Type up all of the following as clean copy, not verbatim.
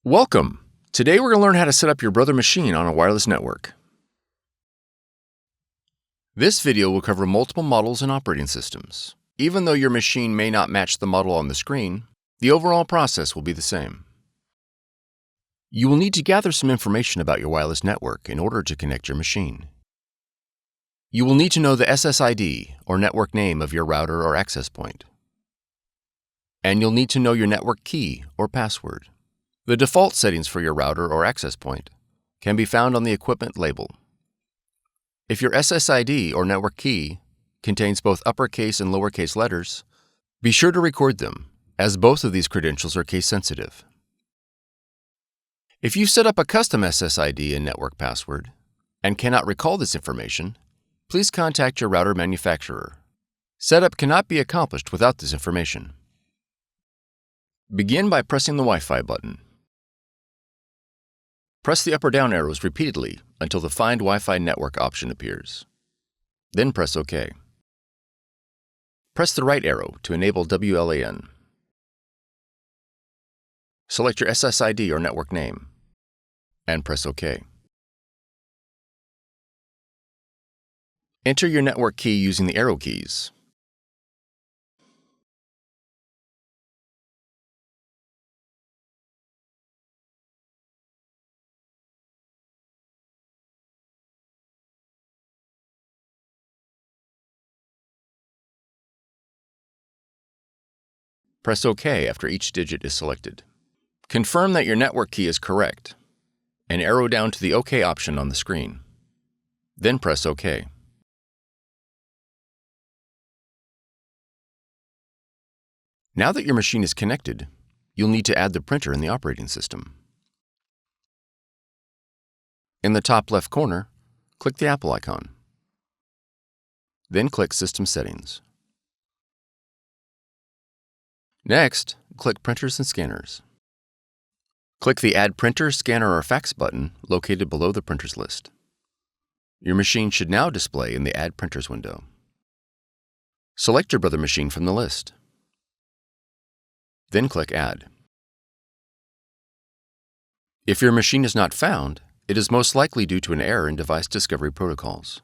Welcome! Today we're going to learn how to set up your Brother machine on a wireless network. This video will cover multiple models and operating systems. Even though your machine may not match the model on the screen, the overall process will be the same. You will need to gather some information about your wireless network in order to connect your machine. You will need to know the SSID or network name of your router or access point. And you'll need to know your network key or password. The default settings for your router or access point can be found on the equipment label. If your SSID or network key contains both uppercase and lowercase letters, be sure to record them, as both of these credentials are case sensitive. If you set up a custom SSID and network password and cannot recall this information, please contact your router manufacturer. Setup cannot be accomplished without this information. Begin by pressing the Wi-Fi button. Press the up or down arrows repeatedly until the Find Wi-Fi Network option appears. Then press OK. Press the right arrow to enable WLAN. Select your SSID or network name, and press OK. Enter your network key using the arrow keys. Press OK after each digit is selected. Confirm that your network key is correct, and arrow down to the OK option on the screen. Then press OK. Now that your machine is connected, you'll need to add the printer in the operating system. In the top left corner, click the Apple icon. Then click System Settings. Next, click Printers and Scanners. Click the Add Printer, Scanner, or Fax button located below the printers list. Your machine should now display in the Add Printers window. Select your Brother machine from the list. Then click Add. If your machine is not found, it is most likely due to an error in device discovery protocols.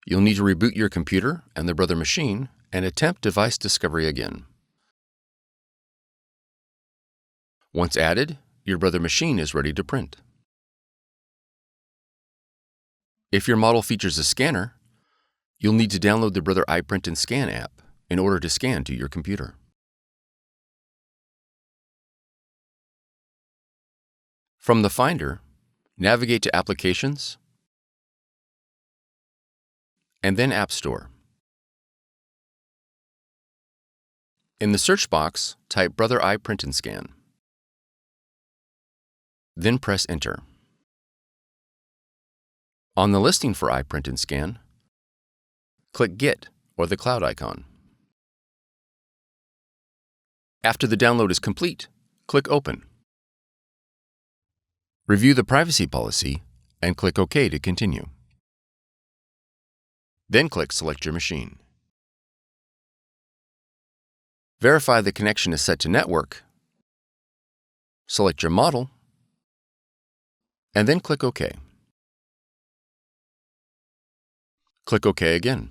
You'll need to reboot your computer and the Brother machine and attempt device discovery again. Once added, your Brother machine is ready to print. If your model features a scanner, you'll need to download the Brother iPrint&Scan app in order to scan to your computer. From the Finder, navigate to Applications, and then App Store. In the search box, type Brother iPrint&Scan. Then press Enter. On the listing for iPrint&Scan, click Get or the cloud icon. After the download is complete, click Open. Review the privacy policy and click OK to continue. Then click Select your machine. Verify the connection is set to network. Select your model, and then click OK. Click OK again.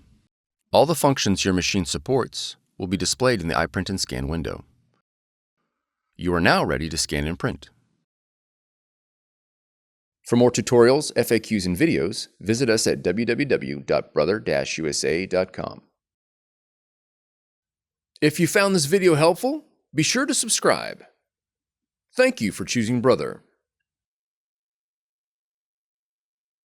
All the functions your machine supports will be displayed in the iPrint&Scan window. You are now ready to scan and print. For more tutorials, FAQs, and videos, visit us at www.brother-usa.com. If you found this video helpful, be sure to subscribe. Thank you for choosing Brother.